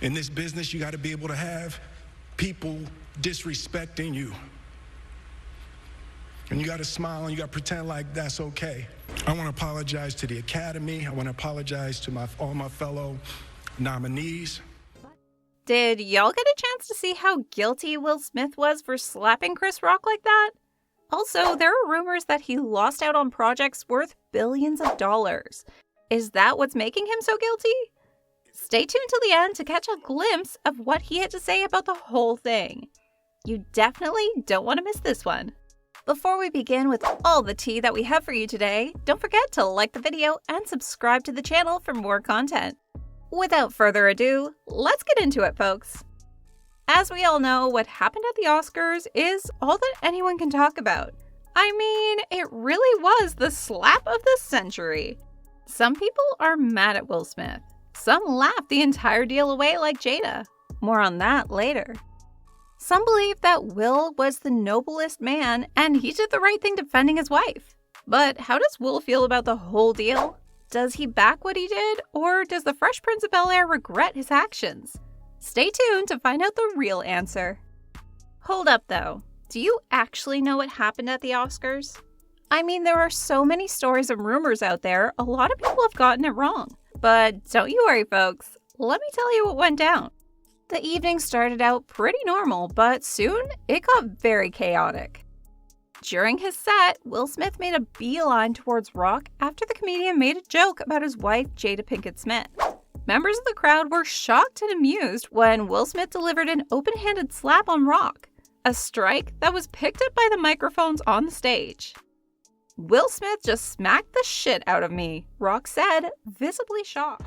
In this business, you got to be able to have people disrespecting you. And you got to smile and you got to pretend like that's okay. I want to apologize to the Academy. I want to apologize to all my fellow nominees. Did y'all get a chance to see how guilty Will Smith was for slapping Chris Rock like that? Also, there are rumors that he lost out on projects worth billions of dollars. Is that what's making him so guilty? Stay tuned till the end to catch a glimpse of what he had to say about the whole thing. You definitely don't want to miss this one. Before we begin with all the tea that we have for you today, don't forget to like the video and subscribe to the channel for more content. Without further ado, let's get into it, folks. As we all know, what happened at the Oscars is all that anyone can talk about. I mean, it really was the slap of the century. Some people are mad at Will Smith. Some laughed the entire deal away like Jada. More on that later. Some believe that Will was the noblest man and he did the right thing defending his wife. But how does Will feel about the whole deal? Does he back what he did, or does the Fresh Prince of Bel-Air regret his actions? Stay tuned to find out the real answer. Hold up though, do you actually know what happened at the Oscars? I mean, there are so many stories and rumors out there, a lot of people have gotten it wrong. But don't you worry, folks. Let me tell you what went down. The evening started out pretty normal, but soon it got very chaotic. During his set, Will Smith made a beeline towards Rock after the comedian made a joke about his wife, Jada Pinkett Smith. Members of the crowd were shocked and amused when Will Smith delivered an open-handed slap on Rock, a strike that was picked up by the microphones on the stage. Will Smith just smacked the shit out of me, Rock said, visibly shocked.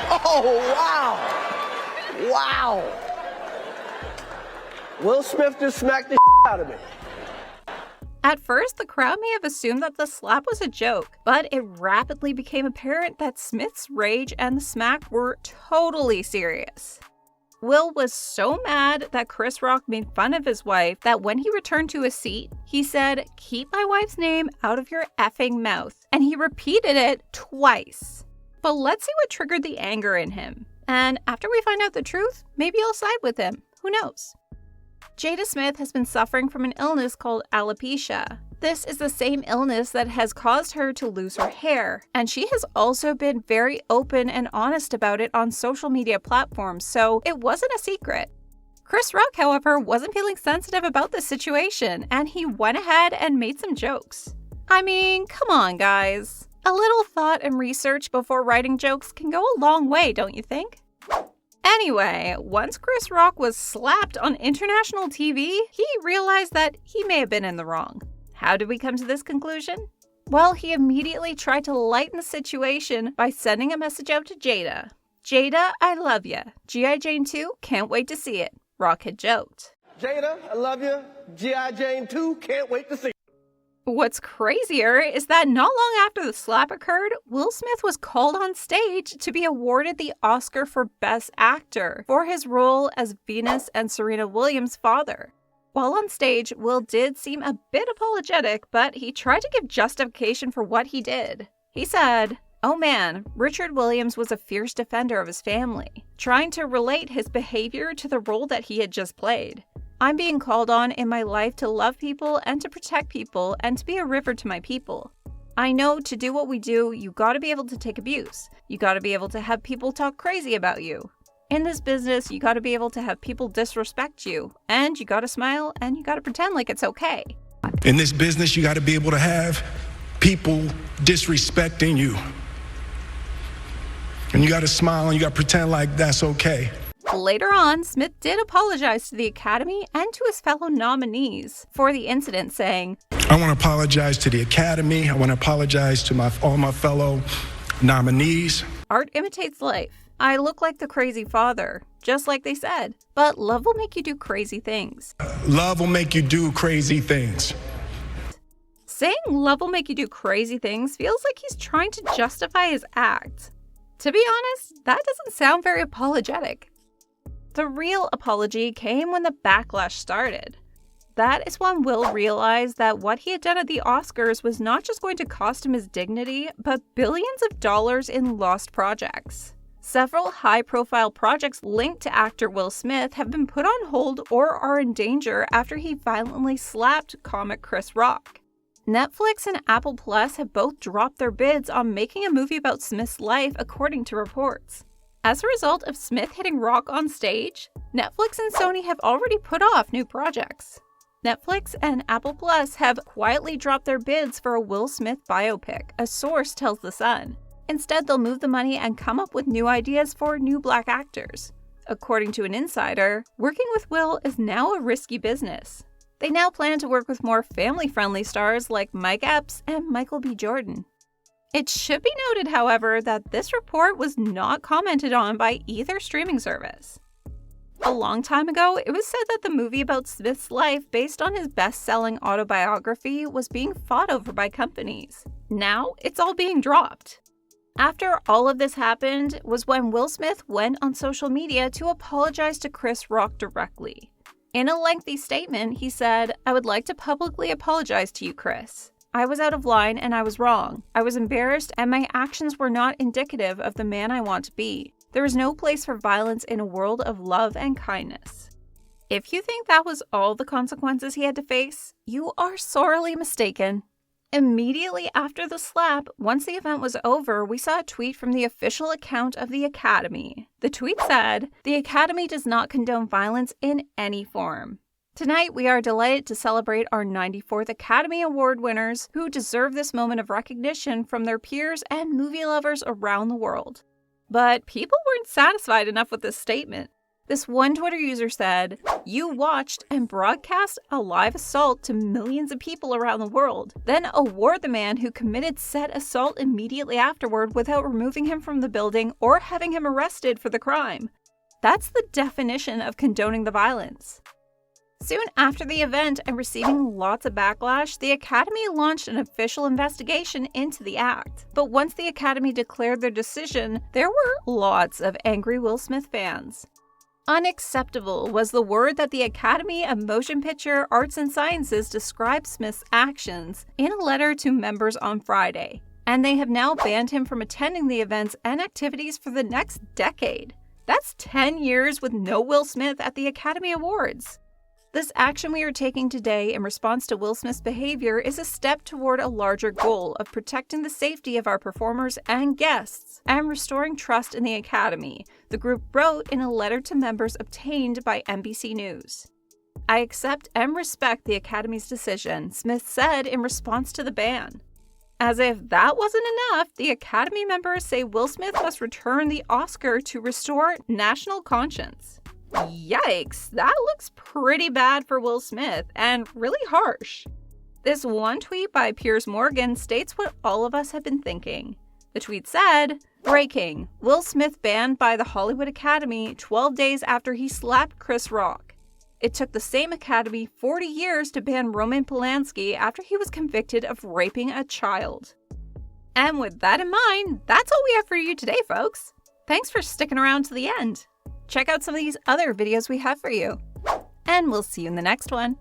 Oh, wow! Wow! Will Smith just smacked the shit out of me. At first, the crowd may have assumed that the slap was a joke, but it rapidly became apparent that Smith's rage and the smack were totally serious. Will was so mad that Chris Rock made fun of his wife that when he returned to his seat, he said, "Keep my wife's name out of your effing mouth," and he repeated it twice. But let's see what triggered the anger in him. And after we find out the truth, maybe I'll side with him. Who knows? Jada Smith has been suffering from an illness called alopecia. This is the same illness that has caused her to lose her hair, and she has also been very open and honest about it on social media platforms, so it wasn't a secret. Chris Rock, however, wasn't feeling sensitive about this situation, and he went ahead and made some jokes. I mean, come on, guys. A little thought and research before writing jokes can go a long way, don't you think? Anyway, once Chris Rock was slapped on international TV, he realized that he may have been in the wrong. How did we come to this conclusion? Well, he immediately tried to lighten the situation by sending a message out to Jada. "Jada, I love ya. G.I. Jane 2, can't wait to see it," Rock had joked. Jada, I love you. G.I. Jane 2, can't wait to see. What's crazier is that not long after the slap occurred, Will Smith was called on stage to be awarded the Oscar for Best Actor for his role as Venus and Serena Williams' father. While on stage, Will did seem a bit apologetic, but he tried to give justification for what he did. He said, "Oh man, Richard Williams was a fierce defender of his family, trying to relate his behavior to the role that he had just played. I'm being called on in my life to love people and to protect people and to be a river to my people. I know to do what we do, you gotta be able to take abuse. You gotta be able to have people talk crazy about you. In this business, you gotta be able to have people disrespect you, and you gotta smile and you gotta pretend like it's okay." In this business, you got to be able to have people disrespecting you. And you got to smile and you got to pretend like that's okay. Later on, Smith did apologize to the Academy and to his fellow nominees for the incident, saying, I want to apologize to the Academy. I want to apologize to all my fellow nominees. "Art imitates life. I look like the crazy father, just like they said, but love will make you do crazy things." Love will make you do crazy things. Saying love will make you do crazy things feels like he's trying to justify his act. To be honest, that doesn't sound very apologetic. The real apology came when the backlash started. That is when Will realized that what he had done at the Oscars was not just going to cost him his dignity, but billions of dollars in lost projects. Several high-profile projects linked to actor Will Smith have been put on hold or are in danger after he violently slapped comic Chris Rock. Netflix and Apple Plus have both dropped their bids on making a movie about Smith's life, according to reports. As a result of Smith hitting Rock on stage, Netflix and Sony have already put off new projects. Netflix and Apple Plus have quietly dropped their bids for a Will Smith biopic, a source tells The Sun. Instead, they'll move the money and come up with new ideas for new black actors. According to an insider, working with Will is now a risky business. They now plan to work with more family-friendly stars like Mike Epps and Michael B. Jordan. It should be noted, however, that this report was not commented on by either streaming service. A long time ago, it was said that the movie about Smith's life based on his best-selling autobiography was being fought over by companies. Now, it's all being dropped. After all of this happened was when Will Smith went on social media to apologize to Chris Rock directly. In a lengthy statement, he said, "I would like to publicly apologize to you, Chris. I was out of line and I was wrong. I was embarrassed and my actions were not indicative of the man I want to be. There is no place for violence in a world of love and kindness." If you think that was all the consequences he had to face, you are sorely mistaken. Immediately after the slap, once the event was over, we saw a tweet from the official account of the Academy. The tweet said, "The Academy does not condone violence in any form. Tonight, we are delighted to celebrate our 94th Academy Award winners who deserve this moment of recognition from their peers and movie lovers around the world." But people weren't satisfied enough with this statement. This one Twitter user said, "You watched and broadcast a live assault to millions of people around the world, then award the man who committed said assault immediately afterward without removing him from the building or having him arrested for the crime. That's the definition of condoning the violence." Soon after the event and receiving lots of backlash, the Academy launched an official investigation into the act. But once the Academy declared their decision, there were lots of angry Will Smith fans. Unacceptable was the word that the Academy of Motion Picture Arts and Sciences described Smith's actions in a letter to members on Friday, and they have now banned him from attending the events and activities for the next decade. That's 10 years with no Will Smith at the Academy Awards. This action we are taking today in response to Will Smith's behavior is a step toward a larger goal of protecting the safety of our performers and guests and restoring trust in the Academy, the group wrote in a letter to members obtained by NBC News. "I accept and respect the Academy's decision," Smith said in response to the ban. As if that wasn't enough, the Academy members say Will Smith must return the Oscar to restore national conscience. Yikes, that looks pretty bad for Will Smith and really harsh. This one tweet by Piers Morgan states what all of us have been thinking. The tweet said, "Breaking, Will Smith banned by the Hollywood Academy 12 days after he slapped Chris Rock. It took the same Academy 40 years to ban Roman Polanski after he was convicted of raping a child." And with that in mind, that's all we have for you today, folks. Thanks for sticking around to the end. Check out some of these other videos we have for you. And we'll see you in the next one.